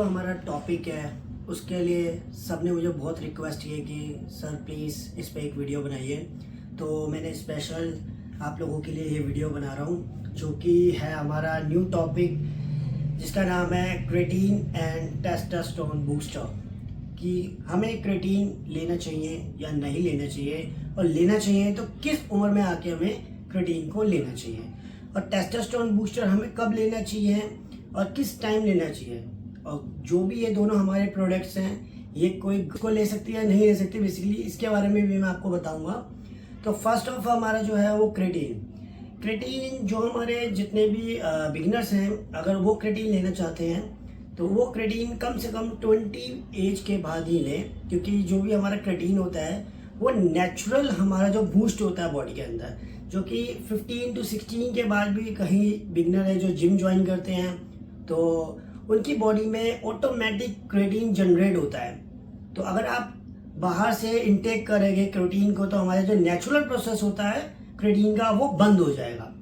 जो हमारा टॉपिक है उसके लिए सबने मुझे बहुत रिक्वेस्ट की है कि सर प्लीज़ इस पे एक वीडियो बनाइए। तो मैंने स्पेशल आप लोगों के लिए ये वीडियो बना रहा हूँ, जो कि है हमारा न्यू टॉपिक जिसका नाम है क्रेटीन एंड टेस्टोस्टेरोन बूस्टर। कि हमें क्रेटीन लेना चाहिए या नहीं लेना चाहिए, और लेना चाहिए तो किस उम्र में आके हमें क्रेटीन को लेना चाहिए, और टेस्टोस्टेरोन बूस्टर हमें कब लेना चाहिए और किस टाइम लेना चाहिए। और जो भी ये दोनों हमारे प्रोडक्ट्स हैं, ये कोई को ले सकती है नहीं ले सकती, बेसिकली इसके बारे में भी मैं आपको बताऊंगा। तो फर्स्ट ऑफ हमारा जो है वो क्रेटीन जो हमारे जितने भी बिगिनर्स हैं, अगर वो क्रेटीन लेना चाहते हैं तो वो क्रेटीन कम से कम 20 एज के बाद ही लें, क्योंकि जो भी हमारा क्रेटीन होता है वो नेचुरल हमारा जो बूस्ट होता है बॉडी के अंदर, जो कि 15 to 16 के बाद भी कहीं बिगनर है जो जिम ज्वाइन करते हैं तो उनकी बॉडी में ऑटोमेटिक क्रेटीन जनरेट होता है। तो अगर आप बाहर से इनटेक करेंगे क्रेटीन को तो हमारे जो नेचुरल प्रोसेस होता है क्रेटीन का वो बंद हो जाएगा।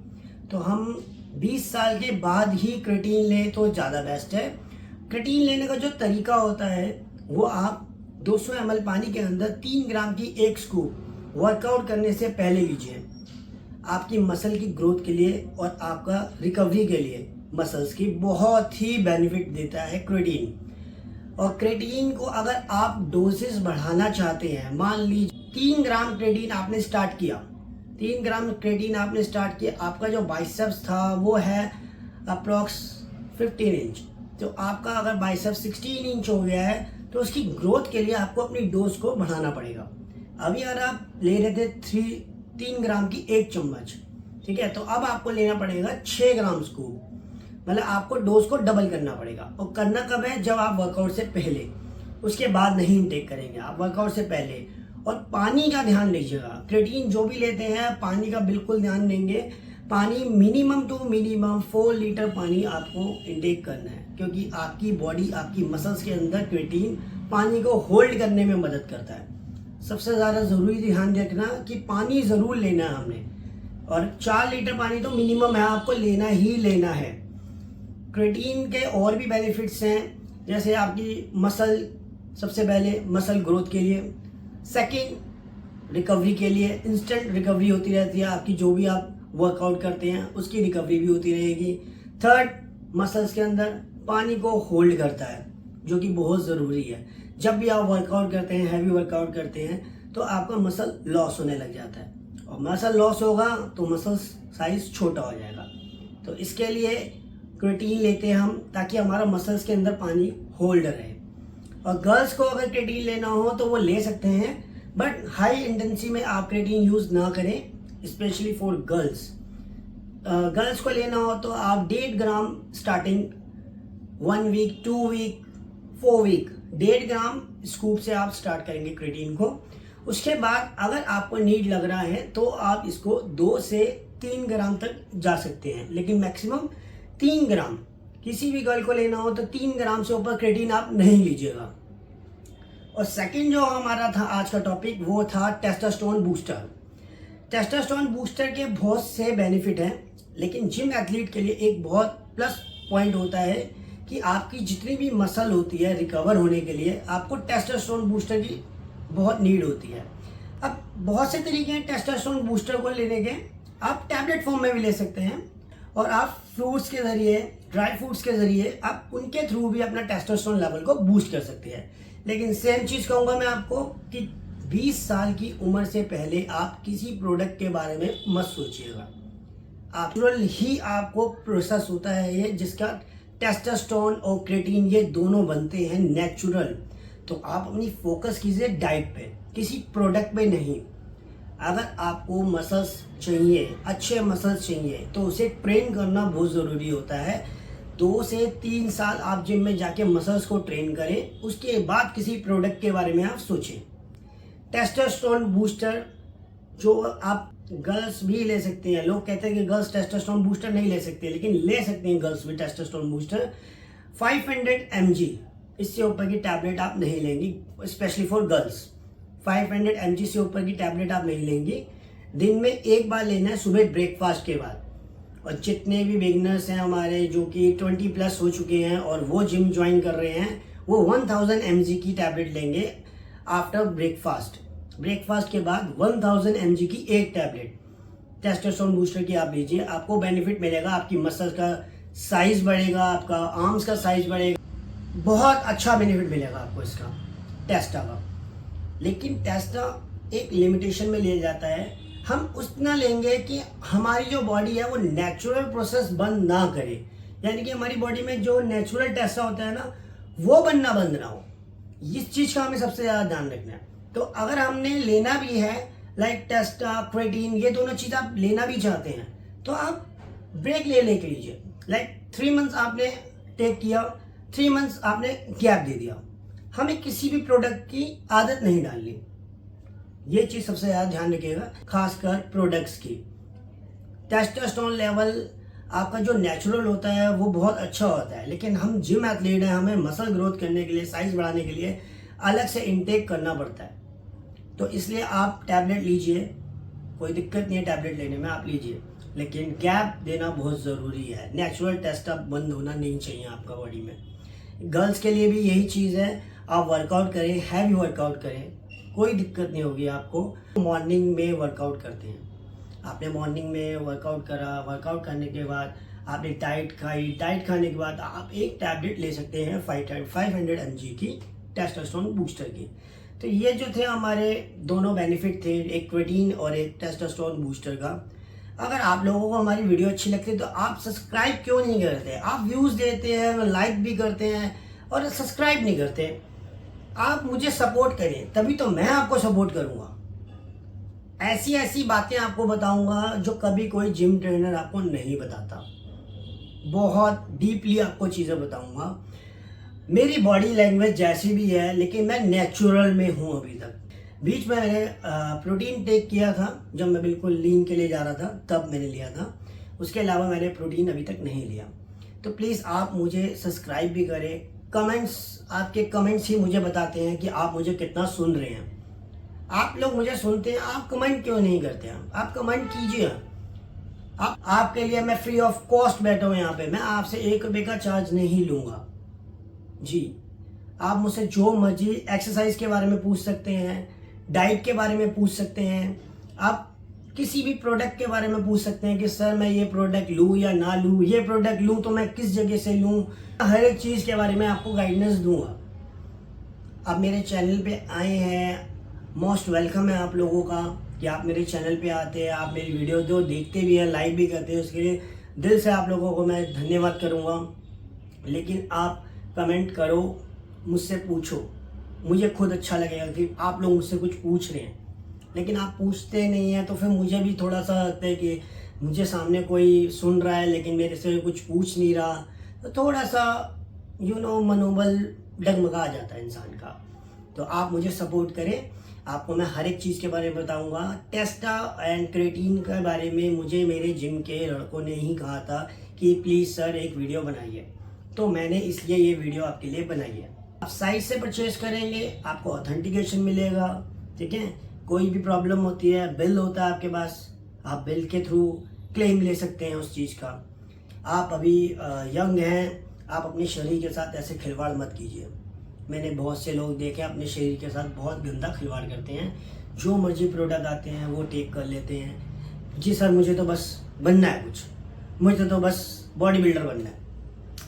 तो हम 20 साल के बाद ही क्रेटीन लें तो ज़्यादा बेस्ट है। क्रेटीन लेने का जो तरीका होता है वो आप 200 ml पानी के अंदर 3 ग्राम की एक स्कूप वर्कआउट करने से पहले लीजिए। आपकी मसल की ग्रोथ के लिए और आपका रिकवरी के लिए मसल्स की बहुत ही बेनिफिट देता है क्रेटीन। और क्रेटीन को अगर आप डोजेस बढ़ाना चाहते हैं, मान लीजिए 3 ग्राम क्रेटीन आपने स्टार्ट किया, 3 ग्राम क्रेटीन आपने स्टार्ट किया, आपका जो बाइसेप्स था वो है अप्रॉक्स 15 इंच, तो आपका अगर बाइसेप्स 16 इंच हो गया है तो उसकी ग्रोथ के लिए आपको अपनी डोज को बढ़ाना पड़ेगा। अभी अगर आप ले रहे थे 3 ग्राम की एक चम्मच, ठीक है, तो अब आपको लेना पड़ेगा 6 ग्राम स्कूप, मतलब आपको डोज को डबल करना पड़ेगा। और करना कब है? जब आप वर्कआउट से पहले, उसके बाद नहीं इनटेक करेंगे, आप वर्कआउट से पहले। और पानी का ध्यान लीजिएगा, क्रेटीन जो भी लेते हैं पानी का बिल्कुल ध्यान देंगे। पानी मिनिमम टू मिनिमम 4 लीटर पानी आपको इनटेक करना है, क्योंकि आपकी बॉडी, आपकी मसल्स के अंदर क्रेटीन पानी को होल्ड करने में मदद करता है। सबसे ज़्यादा ज़रूरी ध्यान रखना कि पानी ज़रूर लेना है हमने, और 4 लीटर पानी तो मिनिमम है, आपको लेना ही लेना है। क्रेटीन के और भी बेनिफिट्स हैं, जैसे आपकी मसल, सबसे पहले मसल ग्रोथ के लिए, सेकंड रिकवरी के लिए, इंस्टेंट रिकवरी होती रहती है आपकी, जो भी आप वर्कआउट करते हैं उसकी रिकवरी भी होती रहेगी। थर्ड, मसल्स के अंदर पानी को होल्ड करता है, जो कि बहुत ज़रूरी है। जब भी आप वर्कआउट करते हैं, हैवी वर्कआउट करते हैं, तो आपका मसल लॉस होने लग जाता है, और मसल लॉस होगा तो मसल साइज छोटा हो जाएगा। तो इसके लिए क्रेटीन लेते हैं हम, ताकि हमारा मसल्स के अंदर पानी होल्ड रहे। और गर्ल्स को अगर क्रेटीन लेना हो तो वो ले सकते हैं, बट हाई इंटेंसिटी में आप क्रेटीन यूज़ ना करें, स्पेशली फॉर गर्ल्स। गर्ल्स को लेना हो तो आप 1.5 ग्राम स्टार्टिंग 1 वीक, 2 वीक, 4 वीक 1.5 ग्राम स्कूप से आप स्टार्ट करेंगे क्रेटीन को। उसके बाद अगर आपको नीड लग रहा है तो आप इसको 2 से 3 ग्राम तक जा सकते हैं, लेकिन मैक्सिमम 3 ग्राम। किसी भी गर्ल को लेना हो तो 3 ग्राम से ऊपर क्रेटीन आप नहीं लीजिएगा। और सेकंड जो हमारा था आज का टॉपिक वो था टेस्टोस्टेरोन बूस्टर। टेस्टोस्टेरोन बूस्टर के बहुत से बेनिफिट हैं, लेकिन जिम एथलीट के लिए एक बहुत प्लस पॉइंट होता है कि आपकी जितनी भी मसल होती है रिकवर होने के लिए आपको टेस्टोस्टेरोन बूस्टर की बहुत नीड होती है। अब बहुत से तरीके हैं टेस्टोस्टेरोन बूस्टर को लेने के, आप टैबलेट फॉर्म में भी ले सकते हैं, और आप फ्रूट्स के ज़रिए, ड्राई फ्रूट्स के ज़रिए आप उनके थ्रू भी अपना टेस्टोस्टेरोन लेवल को बूस्ट कर सकते हैं। लेकिन सेम चीज़ कहूँगा मैं आपको कि 20 साल की उम्र से पहले आप किसी प्रोडक्ट के बारे में मत सोचिएगा। नेचुरल ही आपको प्रोसेस होता है ये, जिसका टेस्टोस्टेरोन और क्रेटीन ये दोनों बनते हैं नेचुरल। तो आप अपनी फोकस कीजिए डाइट पे, किसी प्रोडक्ट पे नहीं। अगर आपको मसल्स चाहिए, अच्छे मसल्स चाहिए, तो उसे ट्रेन करना बहुत ज़रूरी होता है। 2 से 3 साल आप जिम में जाके मसल्स को ट्रेन करें, उसके बाद किसी प्रोडक्ट के बारे में आप सोचें। टेस्टोस्टेरोन बूस्टर जो आप गर्ल्स भी ले सकते हैं, लोग कहते हैं कि गर्ल्स टेस्टोस्टेरोन बूस्टर नहीं ले सकते, लेकिन ले सकते हैं गर्ल्स भी टेस्टोस्टेरोन बूस्टर। 500 mg, इससे ऊपर की टैबलेट आप नहीं लेंगी, स्पेशली फॉर गर्ल्स। 500 mg से ऊपर की टैबलेट आप नहीं लेंगी। दिन में एक बार लेना है, सुबह ब्रेकफास्ट के बाद, और जितने भी बिगनर्स हैं हमारे जो कि 20+ हो चुके हैं और वो जिम ज्वाइन कर रहे हैं, वो 1000 mg की टैबलेट लेंगे आफ्टर ब्रेकफास्ट के बाद 1000 mg की एक टैबलेट टेस्टोस्टेरोन बूस्टर की आप लीजिए। आपको बेनिफिट मिलेगा, आपकी मसल्स का साइज बढ़ेगा, आपका आर्म्स का साइज बढ़ेगा, बहुत अच्छा बेनिफिट मिलेगा आपको इसका टेस्टा का। लेकिन टेस्टा एक लिमिटेशन में ले जाता है, हम उतना लेंगे कि हमारी जो बॉडी है वो नेचुरल प्रोसेस बंद ना करे, यानी कि हमारी बॉडी में जो नेचुरल टेस्टा होता है ना वो बनना बंद ना हो। इस चीज का हमें सबसे ज्यादा ध्यान रखना है। तो अगर हमने लेना भी है लाइक टेस्टा क्रेटीन, ये दोनों चीज आप लेना भी चाहते हैं तो आप ब्रेक लेके लीजिए। लाइक 3 मंथ्स आपने टेक किया, 3 मंथ्स आपने गैप दे दिया। हमें किसी भी प्रोडक्ट की आदत नहीं डालनी, ये चीज सबसे ज्यादा ध्यान रखिएगा, खासकर प्रोडक्ट्स की। टेस्टोस्टेरोन लेवल आपका जो नेचुरल होता है वो बहुत अच्छा होता है, लेकिन हम जिम एथलीट हैं, हमें मसल ग्रोथ करने के लिए, साइज बढ़ाने के लिए अलग से इनटेक करना पड़ता है। तो इसलिए आप टैबलेट लीजिए, कोई दिक्कत नहीं है टैबलेट लेने में, आप लीजिए, लेकिन गैप देना बहुत ज़रूरी है। नेचुरल टेस्ट अब बंद होना नहीं चाहिए आपका बॉडी में। गर्ल्स के लिए भी यही चीज़ है, आप वर्कआउट करें, हैवी वर्कआउट करें, कोई दिक्कत नहीं होगी आपको। मॉर्निंग में वर्कआउट करते हैं, आपने मॉर्निंग में वर्कआउट करा, वर्कआउट करने के बाद आपने डाइट खाई, डाइट खाने के बाद आप एक टैबलेट ले सकते हैं 500 mg की टेस्टोस्टेरोन बूस्टर की। तो ये जो थे हमारे दोनों बेनिफिट थे, एक क्रेटीन और एक टेस्टोस्टेरोन बूस्टर का। अगर आप लोगों को हमारी वीडियो अच्छी लगती है तो आप सब्सक्राइब क्यों नहीं करते? आप व्यूज़ देते हैं, लाइक भी करते हैं और सब्सक्राइब नहीं करते। आप मुझे सपोर्ट करें, तभी तो मैं आपको सपोर्ट करूंगा। ऐसी ऐसी बातें आपको बताऊंगा जो कभी कोई जिम ट्रेनर आपको नहीं बताता। बहुत डीपली आपको चीज़ें बताऊंगा। मेरी बॉडी लैंग्वेज जैसी भी है, लेकिन मैं नेचुरल में हूँ अभी तक। बीच में मैंने प्रोटीन टेक किया था, जब मैं बिल्कुल लीन के लिए जा रहा था तब मैंने लिया था। उसके अलावा मैंने प्रोटीन अभी तक नहीं लिया। तो प्लीज़ आप मुझे सब्सक्राइब भी करें। कमेंट्स, आपके कमेंट्स ही मुझे बताते हैं कि आप मुझे कितना सुन रहे हैं। आप लोग मुझे सुनते हैं, आप कमेंट क्यों नहीं करते हैं? आप कमेंट कीजिए। आपके लिए मैं फ्री ऑफ कॉस्ट बैठा हूँ यहाँ पे, मैं आपसे 1 रुपये का चार्ज नहीं लूँगा जी। आप मुझसे जो मर्जी एक्सरसाइज के बारे में पूछ सकते हैं, डाइट के बारे में पूछ सकते हैं, आप किसी भी प्रोडक्ट के बारे में पूछ सकते हैं कि सर मैं ये प्रोडक्ट लूँ या ना लूँ, ये प्रोडक्ट लूँ तो मैं किस जगह से लूँ। हर एक चीज़ के बारे में आपको गाइडेंस दूंगा। आप मेरे चैनल पे आए हैं, मोस्ट वेलकम है आप लोगों का कि आप मेरे चैनल पे आते हैं, आप मेरी वीडियो जो देखते भी हैं, लाइक भी करते हैं, उसके लिए दिल से आप लोगों को मैं धन्यवाद करूँगा। लेकिन आप कमेंट करो, मुझसे पूछो, मुझे खुद अच्छा लगेगा कि आप लोग मुझसे कुछ पूछ रहे हैं। लेकिन आप पूछते नहीं हैं तो फिर मुझे भी थोड़ा सा लगता है कि मुझे सामने कोई सुन रहा है लेकिन मेरे से कुछ पूछ नहीं रहा, तो थोड़ा सा मनोबल डगमगा जाता है इंसान का। तो आप मुझे सपोर्ट करें, आपको मैं हर एक चीज़ के बारे में बताऊंगा। टेस्टा एंड क्रेटीन के बारे में मुझे मेरे जिम के लड़कों ने ही कहा था कि प्लीज़ सर एक वीडियो बनाइए, तो मैंने इसलिए ये वीडियो आपके लिए बनाई है। आप साइट से परचेज करेंगे, आपको ऑथेंटिकेशन मिलेगा, ठीक है। कोई भी प्रॉब्लम होती है, बिल होता है आपके पास, आप बिल के थ्रू क्लेम ले सकते हैं उस चीज़ का। आप अभी यंग हैं, आप अपने शरीर के साथ ऐसे खिलवाड़ मत कीजिए। मैंने बहुत से लोग देखे अपने शरीर के साथ बहुत गंदा खिलवाड़ करते हैं, जो मर्जी प्रोडक्ट आते हैं वो टेक कर लेते हैं। जी सर मुझे तो बस बनना है कुछ, मुझे तो बस बॉडी बिल्डर बनना है।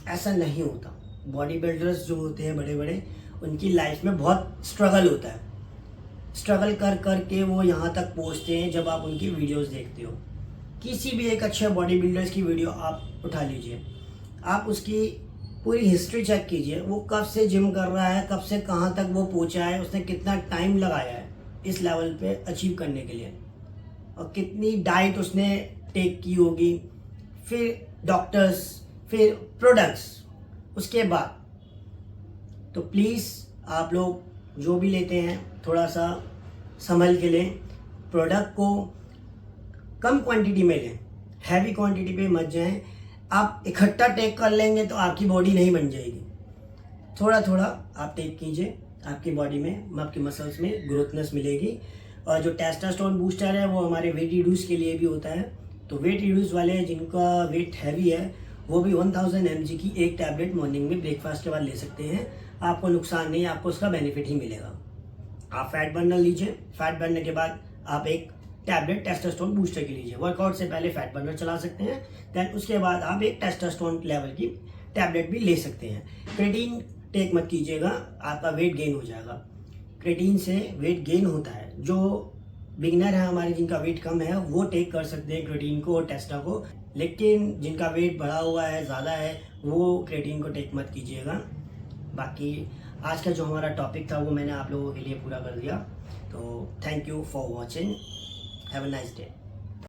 ऐसा नहीं होता। बॉडी बिल्डर्स जो होते हैं बड़े बड़े, उनकी लाइफ में बहुत स्ट्रगल होता है। स्ट्रगल कर कर के वो यहाँ तक पहुँचते हैं। जब आप उनकी वीडियोस देखते हो, किसी भी एक अच्छे बॉडी बिल्डर्स की वीडियो आप उठा लीजिए, आप उसकी पूरी हिस्ट्री चेक कीजिए, वो कब से जिम कर रहा है, कब से कहाँ तक वो पहुँचा है, उसने कितना टाइम लगाया है इस लेवल पे अचीव करने के लिए, और कितनी डाइट उसने टेक की होगी, फिर डॉक्टर्स, फिर प्रोडक्ट्स, उसके बाद। तो प्लीज़ आप लोग जो भी लेते हैं थोड़ा सा संभल के लें, प्रोडक्ट को कम क्वांटिटी में लें, हैवी क्वांटिटी पे मत जाएं। आप इकट्ठा टेक कर लेंगे तो आपकी बॉडी नहीं बन जाएगी। थोड़ा थोड़ा आप टेक कीजिए, आपकी बॉडी में, आपकी मसल्स में ग्रोथनेस मिलेगी। और जो टेस्टोस्टेरोन बूस्टर है वो हमारे वेट रिड्यूस के लिए भी होता है, तो वेट रिड्यूस वाले जिनका वेट हैवी है वो भी 1000 mg की एक टैबलेट मॉर्निंग में ब्रेकफास्ट के बाद ले सकते हैं। आपको नुकसान नहीं, आपको उसका बेनिफिट ही मिलेगा। आप फैट बर्नर लीजिए, फैट बर्नर के बाद आप एक टैबलेट टेस्टोस्टेरोन बूस्टर की लीजिए। वर्कआउट से पहले फैट बर्नर चला सकते हैं, देन उसके बाद आप एक टेस्टोस्टेरोन लेवल की टैबलेट भी ले सकते हैं। क्रेटीन टेक मत कीजिएगा, आपका वेट गेन हो जाएगा। क्रेटीन से वेट गेन होता है। जो बिगिनर है हमारे जिनका वेट कम है वो टेक कर सकते हैं क्रेटीन को और टेस्टा को, लेकिन जिनका वेट बढ़ा हुआ है, ज़्यादा है, वो क्रेटीन को टेक मत कीजिएगा। बाकी आज का जो हमारा टॉपिक था वो मैंने आप लोगों के लिए पूरा कर दिया। तो thank you for watching, have a nice day.